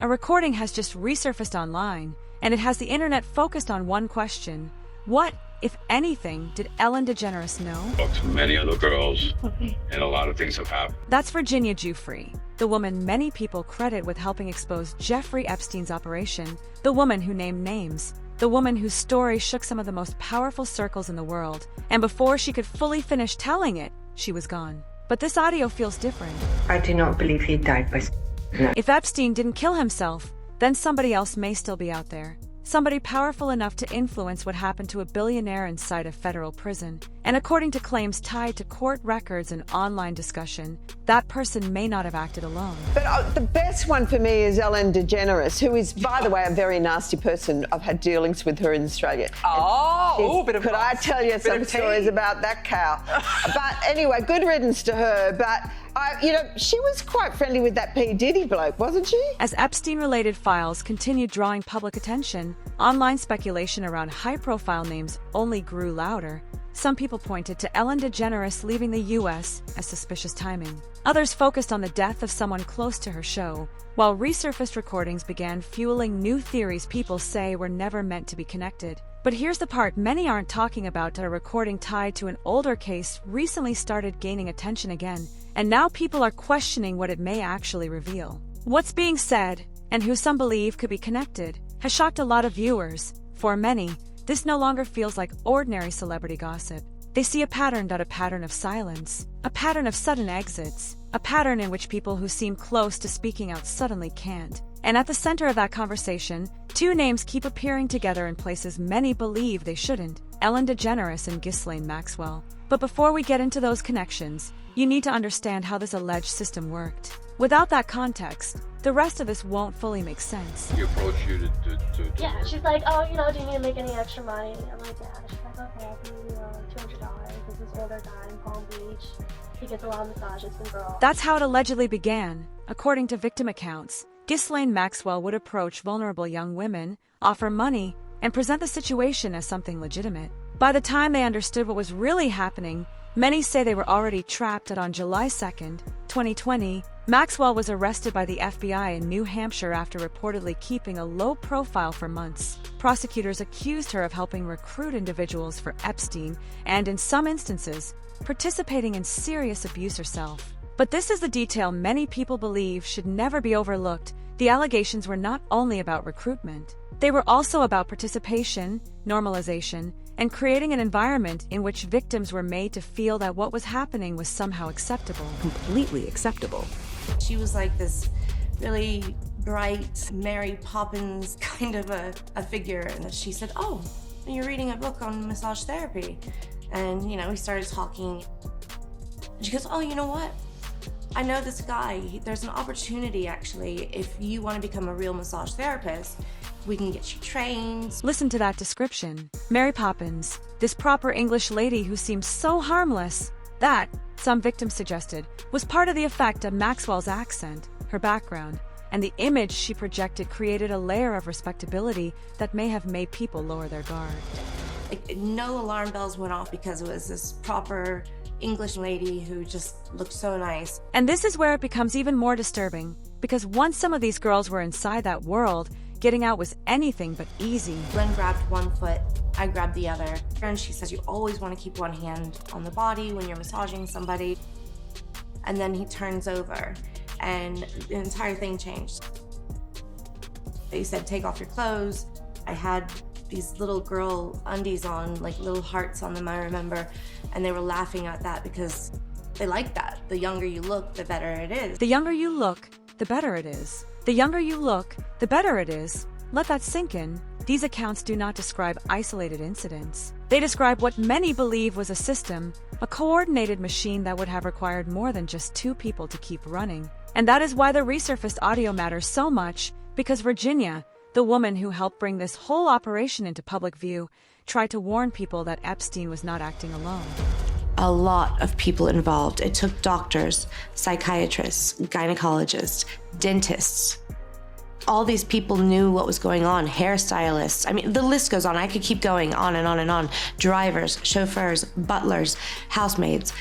A recording has just resurfaced online, and it has the internet focused on one question. What, if anything, did Ellen DeGeneres know? Talked to many other girls, and a lot of things have happened. That's Virginia Giuffre, the woman many people credit with helping expose Jeffrey Epstein's operation, the woman who named names, the woman whose story shook some of the most powerful circles in the world, and before she could fully finish telling it, she was gone. But this audio feels different. I do not believe he died by... No. If Epstein didn't kill himself, then somebody else may still be out there. Somebody powerful enough to influence what happened to a billionaire inside a federal prison. And according to claims tied to court records and online discussion, that person may not have acted alone. But the best one for me is Ellen DeGeneres, who is, by the way, a very nasty person. I've had dealings with her in Australia. Could I tell you some stories about that cow? But anyway, good riddance to her. But, she was quite friendly with that P. Diddy bloke, wasn't she? As Epstein-related files continued drawing public attention, online speculation around high-profile names only grew louder. Some people pointed to Ellen DeGeneres leaving the U.S. as suspicious timing. Others focused on the death of someone close to her show, while resurfaced recordings began fueling new theories people say were never meant to be connected. But here's the part many aren't talking about: that a recording tied to an older case recently started gaining attention again, and now people are questioning what it may actually reveal. What's being said, and who some believe could be connected, has shocked a lot of viewers. For many, this no longer feels like ordinary celebrity gossip. They see a pattern of silence, a pattern of sudden exits, a pattern in which people who seem close to speaking out suddenly can't. And at the center of that conversation, two names keep appearing together in places many believe they shouldn't: Ellen DeGeneres and Ghislaine Maxwell. But before we get into those connections, you need to understand how this alleged system worked. Without that context, the rest of this won't fully make sense. She approached you to yeah, she's like, oh, do you need to make any extra money? I'm like, yeah. She's like, okay, I'll give you $200. This is older guy in Palm Beach. He gets a lot of massages from girls. That's how it allegedly began. According to victim accounts, Ghislaine Maxwell would approach vulnerable young women, offer money, and present the situation as something legitimate. By the time they understood what was really happening, many say they were already trapped. On July 2nd, 2020, Maxwell was arrested by the FBI in New Hampshire after reportedly keeping a low profile for months. Prosecutors accused her of helping recruit individuals for Epstein and, in some instances, participating in serious abuse herself. But this is the detail many people believe should never be overlooked. The allegations were not only about recruitment. They were also about participation, normalization, and creating an environment in which victims were made to feel that what was happening was somehow acceptable. Completely acceptable. She was like this really bright Mary Poppins kind of a figure, and she said, oh, you're reading a book on massage therapy. And, we started talking. She goes, oh, you know what? I know this guy. There's an opportunity, actually. If you want to become a real massage therapist, we can get you trained. Listen to that description. Mary Poppins, this proper English lady who seems so harmless. That, some victims suggested, was part of the effect of Maxwell's accent, her background, and the image she projected created a layer of respectability that may have made people lower their guard. No alarm bells went off because it was this proper English lady who just looked so nice. And this is where it becomes even more disturbing, because once some of these girls were inside that world, getting out was anything but easy. Glenn grabbed one foot, I grabbed the other. And she says you always want to keep one hand on the body when you're massaging somebody. And then he turns over and the entire thing changed. They said, take off your clothes. I had these little girl undies on, like little hearts on them, I remember. And they were laughing at that because they like that. The younger you look, the better it is. The younger you look, the better it is. The younger you look, the better it is. Let that sink in. These accounts do not describe isolated incidents. They describe what many believe was a system, a coordinated machine that would have required more than just two people to keep running. And that is why the resurfaced audio matters so much, because Virginia, the woman who helped bring this whole operation into public view, tried to warn people that Epstein was not acting alone. A lot of people involved. It took doctors, psychiatrists, gynecologists, dentists. All these people knew what was going on, hairstylists. I mean, the list goes on. I could keep going on and on and on. Drivers, chauffeurs, butlers, housemaids.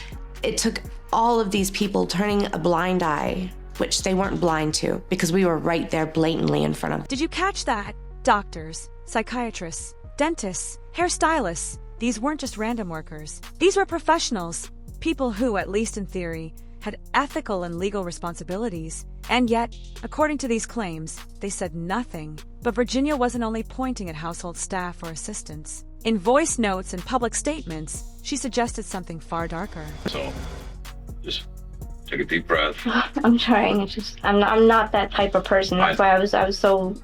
It took all of these people turning a blind eye which they weren't blind to because we were right there blatantly in front of them. Did you catch that? Doctors, psychiatrists, dentists, hairstylists. These weren't just random workers. These were professionals, people who, at least in theory, had ethical and legal responsibilities. And yet, according to these claims, they said nothing. But Virginia wasn't only pointing at household staff or assistants. In voice notes and public statements, she suggested something far darker. So, just take a deep breath. I'm trying. It's just I'm not that type of person. That's why I was so.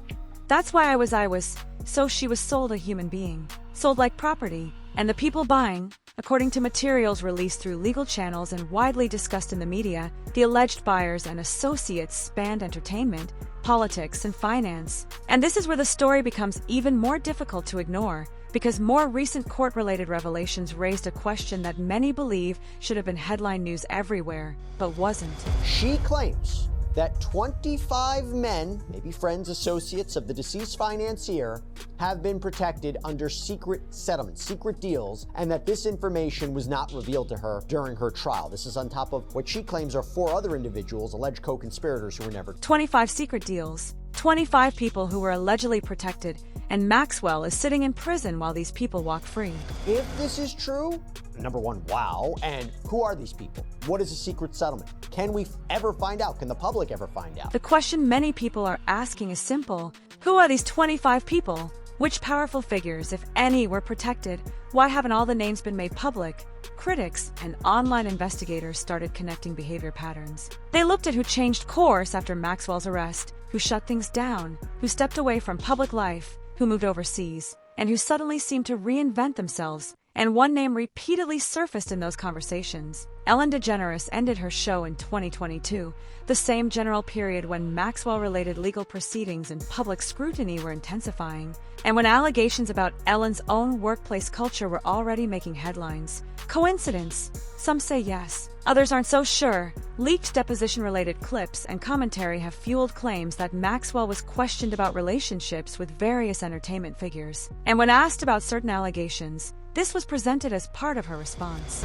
That's why I was. So she was sold a human being, sold like property, and the people buying, according to materials released through legal channels and widely discussed in the media, the alleged buyers and associates spanned entertainment, politics, and finance. And this is where the story becomes even more difficult to ignore, because more recent court-related revelations raised a question that many believe should have been headline news everywhere, but wasn't. She claims that 25 men, maybe friends, associates of the deceased financier, have been protected under secret settlements, secret deals, and that this information was not revealed to her during her trial. This is on top of what she claims are 4 other individuals, alleged co-conspirators, who were never. 25 secret deals, 25 people who were allegedly protected, and Maxwell is sitting in prison while these people walk free. If this is true, number one, wow. And who are these people? What is a secret settlement? Can we ever find out? Can the public ever find out? The question many people are asking is simple. Who are these 25 people? Which powerful figures, if any, were protected? Why haven't all the names been made public? Critics and online investigators started connecting behavior patterns. They looked at who changed course after Maxwell's arrest, who shut things down, who stepped away from public life, who moved overseas, and who suddenly seemed to reinvent themselves. And one name repeatedly surfaced in those conversations. Ellen DeGeneres ended her show in 2022, the same general period when Maxwell-related legal proceedings and public scrutiny were intensifying, and when allegations about Ellen's own workplace culture were already making headlines. Coincidence? Some say yes. Others aren't so sure. Leaked deposition-related clips and commentary have fueled claims that Maxwell was questioned about relationships with various entertainment figures. And when asked about certain allegations, this was presented as part of her response.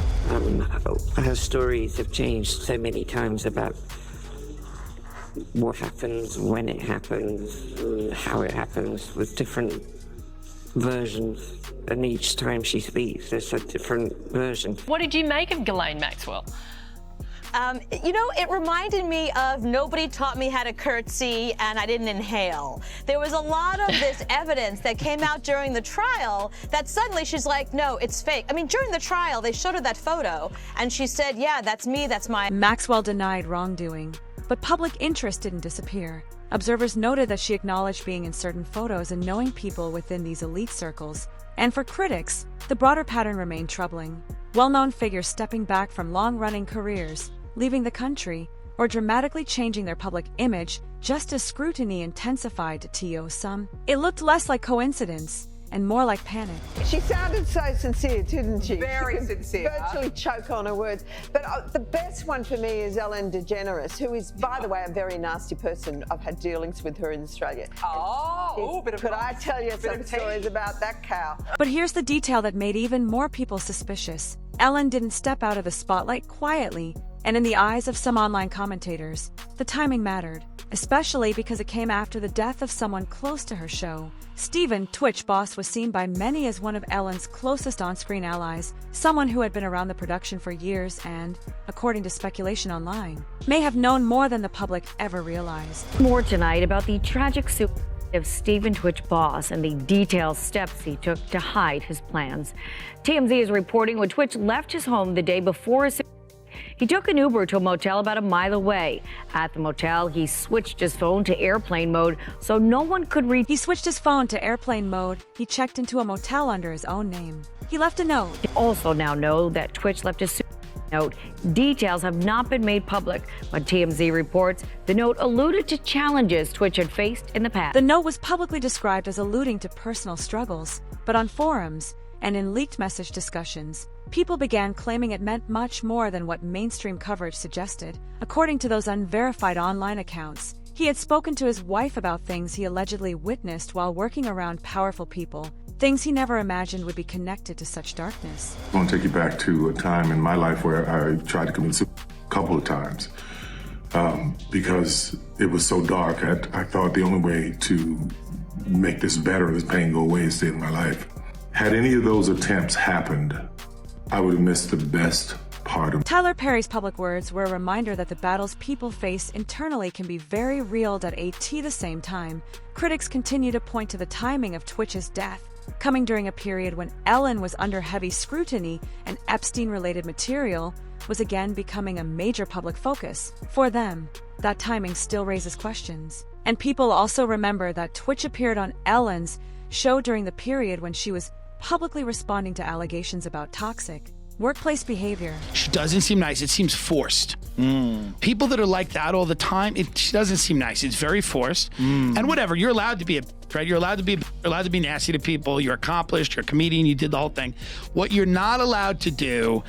Her stories have changed so many times about what happens, when it happens, how it happens, with different versions. And each time she speaks, there's a different version. What did you make of Ghislaine Maxwell? You know, it reminded me of nobody taught me how to curtsy and I didn't inhale. There was a lot of this evidence that came out during the trial that suddenly she's like, no, it's fake. I mean, during the trial, they showed her that photo and she said, yeah, that's me, that's my... Maxwell denied wrongdoing, but public interest didn't disappear. Observers noted that she acknowledged being in certain photos and knowing people within these elite circles. And for critics, the broader pattern remained troubling. Well-known figures stepping back from long-running careers, leaving the country, or dramatically changing their public image just as scrutiny intensified to some. It looked less like coincidence and more like panic. She sounded so sincere, didn't she? Very she could sincere. Virtually choke on her words. But the best one for me is Ellen DeGeneres, who is, by the way, a very nasty person. I've had dealings with her in Australia. Could I tell you some stories about that cow? But here's the detail that made even more people suspicious. Ellen didn't step out of the spotlight quietly, and in the eyes of some online commentators, the timing mattered, especially because it came after the death of someone close to her show. Steven, Twitch boss, was seen by many as one of Ellen's closest on-screen allies, someone who had been around the production for years and, according to speculation online, may have known more than the public ever realized. More tonight about the tragic suicide of Steven Twitch boss and the detailed steps he took to hide his plans. TMZ is reporting when Twitch left his home the day before his he took an Uber to a motel about a mile away. At the motel, he switched his phone to airplane mode so no one could reach. He switched his phone to airplane mode. He checked into a motel under his own name. He left a note. We also now know that Twitch left a suicide note. Details have not been made public, but TMZ reports the note alluded to challenges Twitch had faced in the past. The note was publicly described as alluding to personal struggles, but on forums and in leaked message discussions, people began claiming it meant much more than what mainstream coverage suggested. According to those unverified online accounts, he had spoken to his wife about things he allegedly witnessed while working around powerful people, things he never imagined would be connected to such darkness. I want to take you back to a time in my life where I tried to commit suicide a couple of times. because it was so dark. I thought the only way to make this better, this pain go away, is to end my life. Had any of those attempts happened, I would have missed the best part of. Tyler Perry's public words were a reminder that the battles people face internally can be very real at the same time. Critics continue to point to the timing of Twitch's death, coming during a period when Ellen was under heavy scrutiny and Epstein-related material was again becoming a major public focus. For them, that timing still raises questions. And people also remember that Twitch appeared on Ellen's show during the period when she was publicly responding to allegations about toxic workplace behavior. She doesn't seem nice. It seems forced. People that are like that all the time, she doesn't seem nice. It's very forced. And whatever, you're allowed to be a right? You're allowed to be nasty to people. You're accomplished. You're a comedian. You did the whole thing. What you're not allowed to do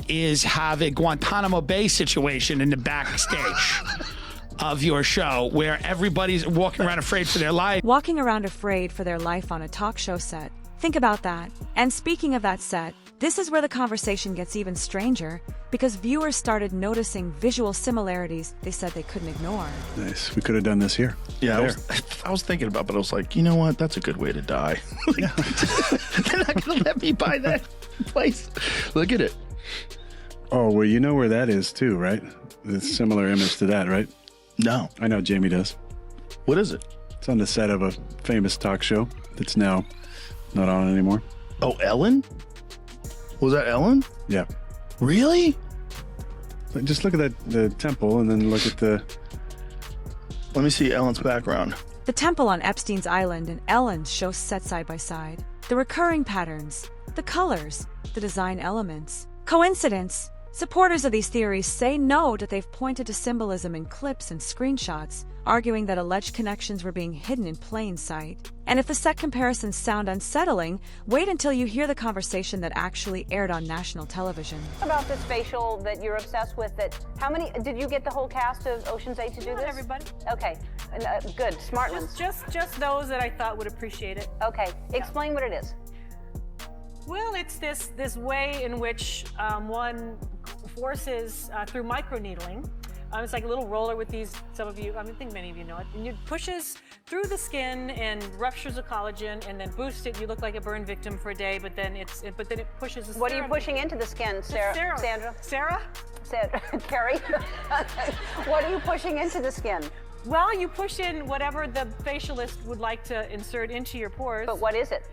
is have a Guantanamo Bay situation in the backstage of your show where everybody's walking around afraid for their life. Walking around afraid for their life on a talk show set. Think about that. And speaking of that set, this is where the conversation gets even stranger because viewers started noticing visual similarities they said they couldn't ignore. Nice. We could have done this here. Yeah, I was thinking about it, but I was like, you know what? That's a good way to die. They're not going to let me buy that place. Look at it. Oh, well, you know where that is too, right? It's a similar image to that, right? No. I know Jamie does. What is it? It's on the set of a famous talk show that's now not on anymore. Oh, Ellen? Was that Ellen? Yeah. Really? Just look at the temple and then look at the... Let me see Ellen's background. The temple on Epstein's Island and Ellen's show set side by side. The recurring patterns, the colors, the design elements. Coincidence? Supporters of these theories say no, that they've pointed to symbolism in clips and screenshots, arguing that alleged connections were being hidden in plain sight. And if the set comparisons sound unsettling, wait until you hear the conversation that actually aired on national television. About this facial that you're obsessed with, how many, did you get the whole cast of Ocean's 8 to do this? Not everybody. Okay, good, smart ones. Just those that I thought would appreciate it. Okay, explain what it is. Well, it's this way in which one forces through microneedling. It's like a little roller with these, some of you, I think many of you know it, and it pushes through the skin and ruptures the collagen and then boosts it. You look like a burn victim for a day, but then it pushes the What are you pushing into the skin, Sandra? Sarah? Carrie? What are you pushing into the skin? Well, you push in whatever the facialist would like to insert into your pores. But what is it?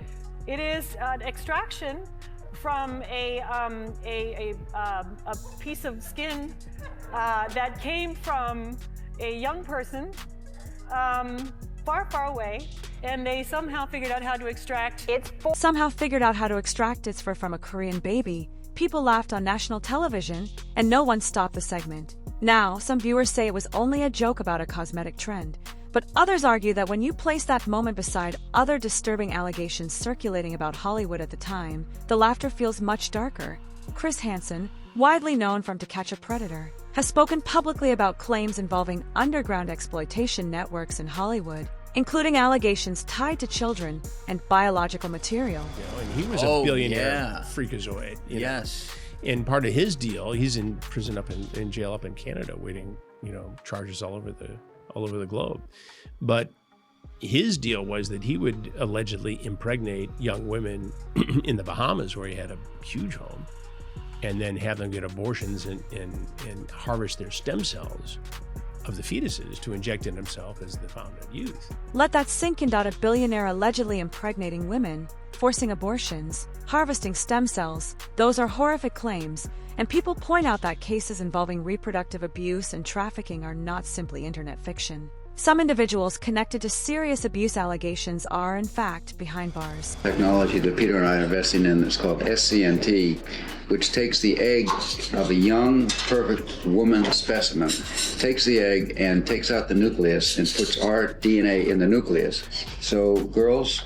It is an extraction from a piece of skin that came from a young person far, far away, and they somehow figured out how to extract it. Somehow figured out how to extract its fur from a Korean baby. People laughed on national television, and no one stopped the segment. Now, some viewers say it was only a joke about a cosmetic trend. But others argue that when you place that moment beside other disturbing allegations circulating about Hollywood at the time, the laughter feels much darker. Chris Hansen, widely known from To Catch a Predator, has spoken publicly about claims involving underground exploitation networks in Hollywood, including allegations tied to children and biological material. And he was a billionaire freakazoid. Yes. And part of his deal, he's in prison in jail up in Canada, waiting, charges all over the globe. But his deal was that he would allegedly impregnate young women in the Bahamas, where he had a huge home, and then have them get abortions and harvest their stem cells of the fetuses to inject in himself as the fountain of youth. Let that sink in. A billionaire allegedly impregnating women, forcing abortions, harvesting stem cells. Those are horrific claims, and people point out that cases involving reproductive abuse and trafficking are not simply internet fiction. Some individuals connected to serious abuse allegations are, in fact, behind bars. Technology that Peter and I are investing in is called SCNT, which takes the egg of a young, perfect woman specimen, takes the egg and takes out the nucleus and puts our DNA in the nucleus. So, girls,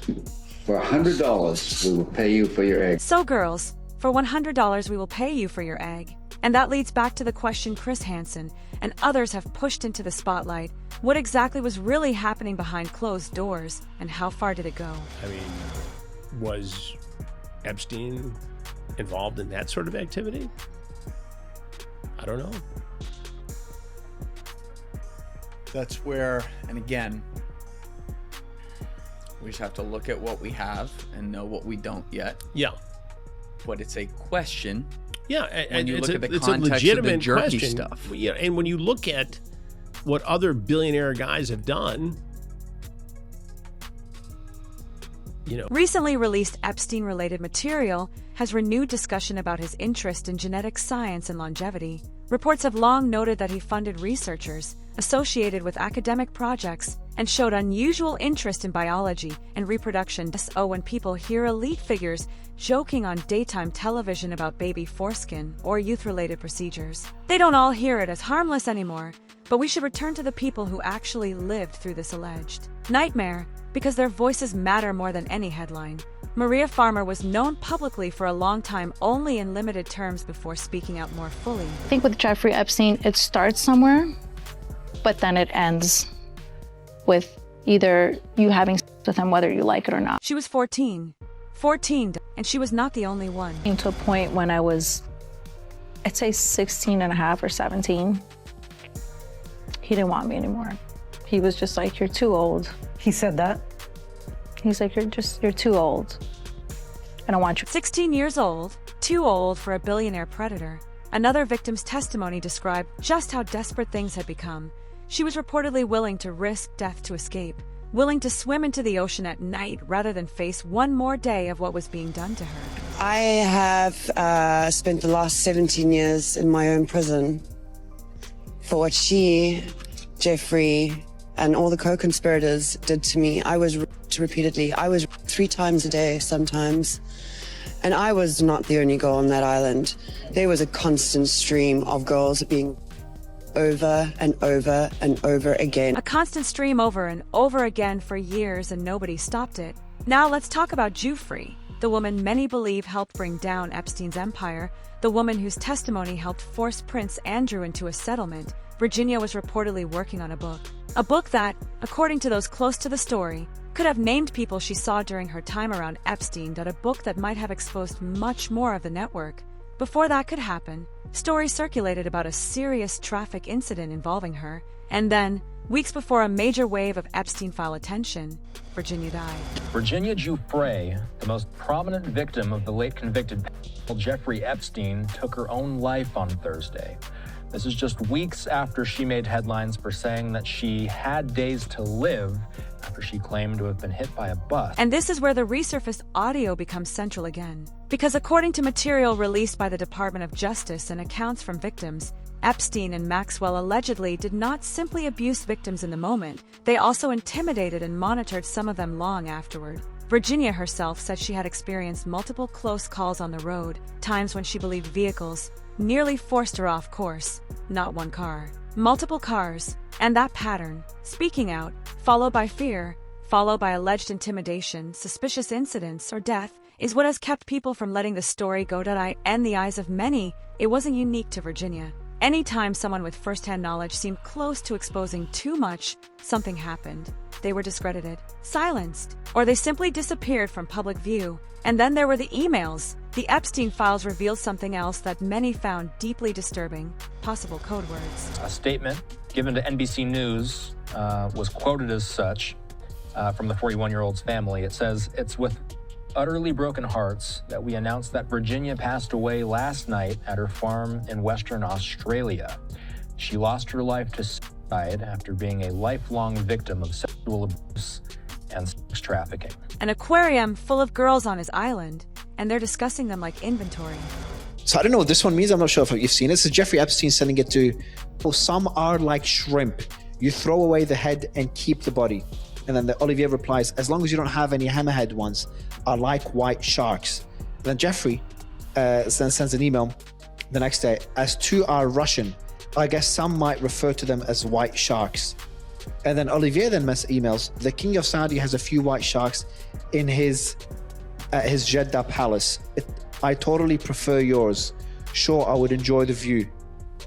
for $100, we will pay you for your egg. So, girls, for $100, we will pay you for your egg. And that leads back to the question Chris Hansen and others have pushed into the spotlight. What exactly was really happening behind closed doors, and how far did it go? I mean, was Epstein involved in that sort of activity? I don't know. That's where, and again, we just have to look at what we have and know what we don't yet. Yeah. But it's a question. Yeah, when you look at the it's context a legitimate of the jerky question. stuff. Yeah, and when you look at what other billionaire guys have done, Recently released Epstein-related material has renewed discussion about his interest in genetic science and longevity. Reports have long noted that he funded researchers associated with academic projects and showed unusual interest in biology and reproduction. So when people hear elite figures joking on daytime television about baby foreskin or youth-related procedures, they don't all hear it as harmless anymore. But we should return to the people who actually lived through this alleged nightmare, because their voices matter more than any headline. Maria Farmer was known publicly for a long time only in limited terms before speaking out more fully. I think with Jeffrey Epstein, it starts somewhere, but then it ends with either you having sex with him whether you like it or not. She was 14, and she was not the only one. To a point when I was, I'd say 16 and a half or 17, he didn't want me anymore. He was just like, you're too old. He said that? He's like, you're too old. I don't want you. 16 years old, too old for a billionaire predator. Another victim's testimony described just how desperate things had become. She was reportedly willing to risk death to escape, willing to swim into the ocean at night rather than face one more day of what was being done to her. I have spent the last 17 years in my own prison for what she, Jeffrey, and all the co-conspirators did to me. I was raped repeatedly. I was raped 3 times a day sometimes. And I was not the only girl on that island. There was a constant stream of girls being over and over and over again. A constant stream over and over again for years, and nobody stopped it. Now let's talk about Giuffre, the woman many believe helped bring down Epstein's empire, the woman whose testimony helped force Prince Andrew into a settlement. Virginia was reportedly working on a book that, according to those close to the story, could have named people she saw during her time around Epstein, a book that might have exposed much more of the network. Before that could happen, stories circulated about a serious traffic incident involving her, and then, weeks before a major wave of Epstein file attention, Virginia died. Virginia Giuffre, the most prominent victim of the late convicted Jeffrey Epstein, took her own life on Thursday. This is just weeks after she made headlines for saying that she had days to live after she claimed to have been hit by a bus. And this is where the resurfaced audio becomes central again. Because according to material released by the Department of Justice and accounts from victims, Epstein and Maxwell allegedly did not simply abuse victims in the moment, they also intimidated and monitored some of them long afterward. Virginia herself said she had experienced multiple close calls on the road, times when she believed vehicles nearly forced her off course. Not one car, multiple cars, and that pattern, speaking out, followed by fear, followed by alleged intimidation, suspicious incidents, or death, is what has kept people from letting the story go. In the eyes of many, it wasn't unique to Virginia. Anytime someone with first-hand knowledge seemed close to exposing too much, something happened. They were discredited, silenced, or they simply disappeared from public view. And then there were the emails. The Epstein files revealed something else that many found deeply disturbing, possible code words. A statement given to NBC News was quoted as such from the 41-year-old's family. It says, "It's with utterly broken hearts that we announce that Virginia passed away last night at her farm in Western Australia. She lost her life to suicide after being a lifelong victim of sexual abuse and sex trafficking." An aquarium full of girls on his island, and they're discussing them like inventory. So I don't know what this one means. I'm not sure if you've seen it. This is Jeffrey Epstein sending it to, well, some are like shrimp. You throw away the head and keep the body. And then Olivier replies, as long as you don't have any hammerhead ones, are like white sharks. And then Jeffrey then sends an email the next day, as 2 are Russian. I guess some might refer to them as white sharks. And then Olivier then emails, the king of Saudi has a few white sharks in his Jeddah palace. I totally prefer yours. Sure, I would enjoy the view.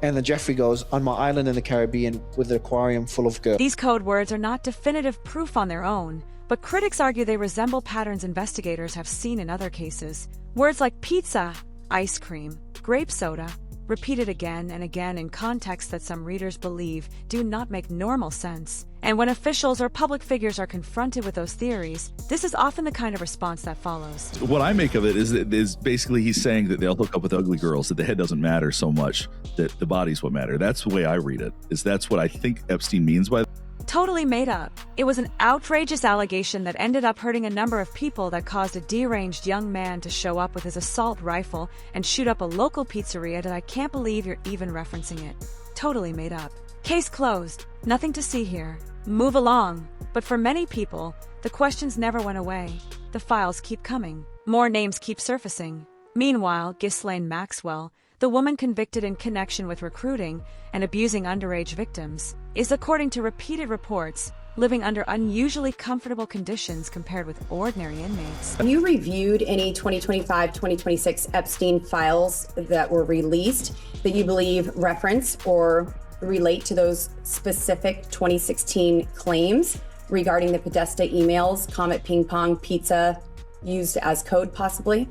And then Jeffrey goes, on my island in the Caribbean with an aquarium full of girls. These code words are not definitive proof on their own, but critics argue they resemble patterns investigators have seen in other cases. Words like pizza, ice cream, grape soda, repeated again and again in contexts that some readers believe do not make normal sense. And when officials or public figures are confronted with those theories, this is often the kind of response that follows. What I make of it is basically he's saying that they'll hook up with ugly girls, that the head doesn't matter so much, that the body's what matter. That's the way I read it. That's what I think Epstein means by that. Totally made up. It was an outrageous allegation that ended up hurting a number of people that caused a deranged young man to show up with his assault rifle and shoot up a local pizzeria that I can't believe you're even referencing it. Totally made up. Case closed. Nothing to see here. Move along. But for many people, the questions never went away. The files keep coming. More names keep surfacing. Meanwhile, Ghislaine Maxwell, the woman convicted in connection with recruiting and abusing underage victims, is, according to repeated reports, living under unusually comfortable conditions compared with ordinary inmates. Have you reviewed any 2025-2026 Epstein files that were released that you believe reference or relate to those specific 2016 claims regarding the Podesta emails, Comet Ping Pong Pizza used as code possibly?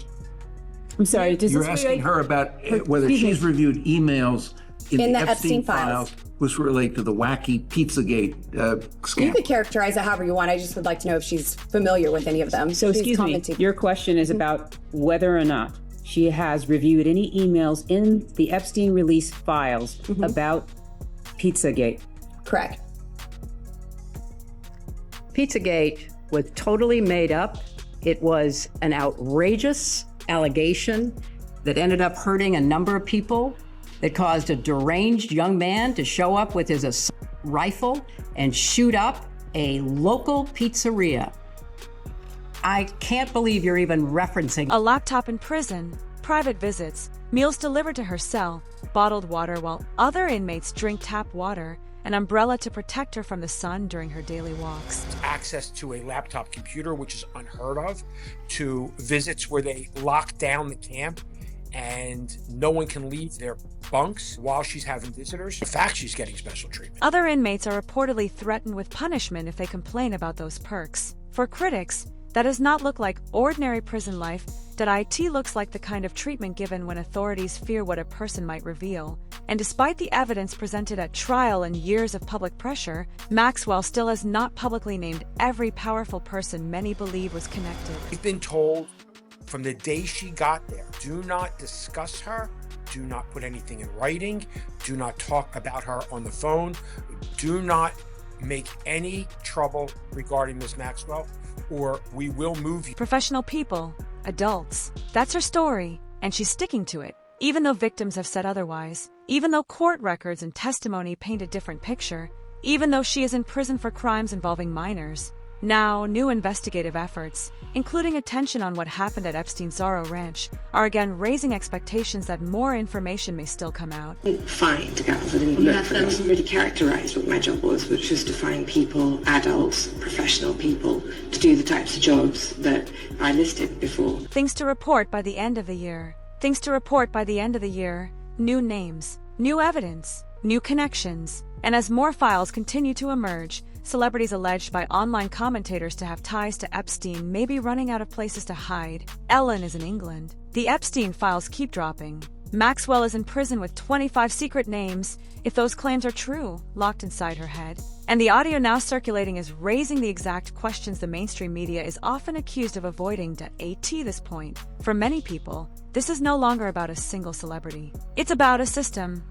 I'm sorry, you're asking her about whether she's reviewed emails in the Epstein files which relate to the wacky Pizzagate scandal. You could characterize it however you want. I just would like to know if she's familiar with any of them. So excuse me, your question is about whether or not she has reviewed any emails in the Epstein release files about Pizzagate. Correct. Pizzagate was totally made up. It was an outrageous allegation that ended up hurting a number of people, that caused a deranged young man to show up with his assault rifle and shoot up a local pizzeria. I can't believe you're even referencing a laptop in prison, private visits, meals delivered to her cell, bottled water while other inmates drink tap water, an umbrella to protect her from the sun during her daily walks. Access to a laptop computer, which is unheard of, to visits where they lock down the camp and no one can leave their bunks while she's having visitors. In fact, she's getting special treatment. Other inmates are reportedly threatened with punishment if they complain about those perks. For critics, that does not look like ordinary prison life. That it looks like the kind of treatment given when authorities fear what a person might reveal. And despite the evidence presented at trial and years of public pressure, Maxwell still has not publicly named every powerful person many believe was connected. We've been told from the day she got there, do not discuss her, do not put anything in writing, do not talk about her on the phone, do not make any trouble regarding Ms. Maxwell, or we will move you. Professional people, adults, that's her story, and she's sticking to it, even though victims have said otherwise, even though court records and testimony paint a different picture, even though she is in prison for crimes involving minors. Now, new investigative efforts, including attention on what happened at Epstein's Zorro Ranch, are again raising expectations that more information may still come out. Find girls. I wasn't really characterised what my job was, which was to find people, adults, professional people, to do the types of jobs that I listed before. Things to report by the end of the year. Things to report by the end of the year. New names, new evidence, new connections. And as more files continue to emerge, celebrities alleged by online commentators to have ties to Epstein may be running out of places to hide. Ellen is in England. The Epstein files keep dropping. Maxwell is in prison with 25 secret names, if those claims are true, locked inside her head. And the audio now circulating is raising the exact questions the mainstream media is often accused of avoiding at this point. For many people, this is no longer about a single celebrity. It's about a system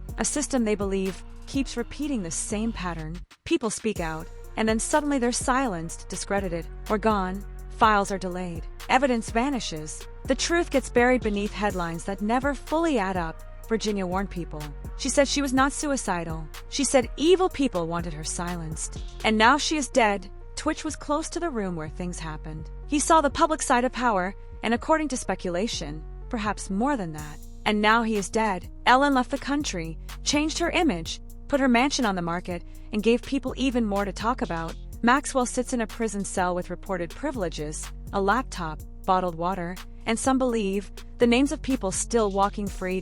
they believe keeps repeating the same pattern. People speak out, and then suddenly they're silenced, discredited, or gone. Files are delayed. Evidence vanishes. The truth gets buried beneath headlines that never fully add up. Virginia warned people. She said she was not suicidal. She said evil people wanted her silenced. And now she is dead. Twitch was close to the room where things happened. He saw the public side of power, and according to speculation, perhaps more than that. And now he is dead. Ellen left the country, changed her image, put her mansion on the market, and gave people even more to talk about. Maxwell sits in a prison cell with reported privileges, a laptop, bottled water, and some believe the names of people still walking free.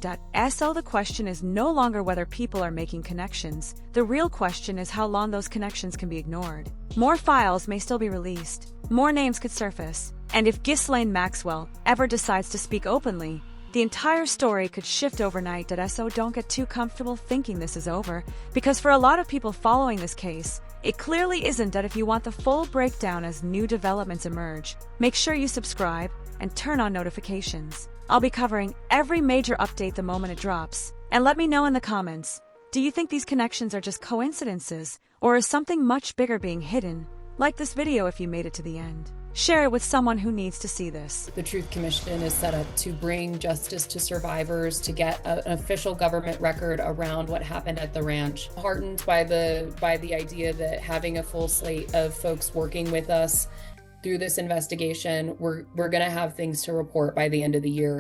So the question is no longer whether people are making connections. The real question is how long those connections can be ignored. More files may still be released. More names could surface. And if Ghislaine Maxwell ever decides to speak openly, The entire story could shift overnight. So don't get too comfortable thinking this is over, because for a lot of people following this case, it clearly isn't. That if you want the full breakdown as new developments emerge, make sure you subscribe and turn on notifications. I'll be covering every major update the moment it drops. And let me know in the comments, do you think these connections are just coincidences, or is something much bigger being hidden? Like this video if you made it to the end. Share it with someone who needs to see this. The Truth Commission is set up to bring justice to survivors, to get an official government record around what happened at the ranch. Heartened by the idea that having a full slate of folks working with us through this investigation, we're going to have things to report by the end of the year.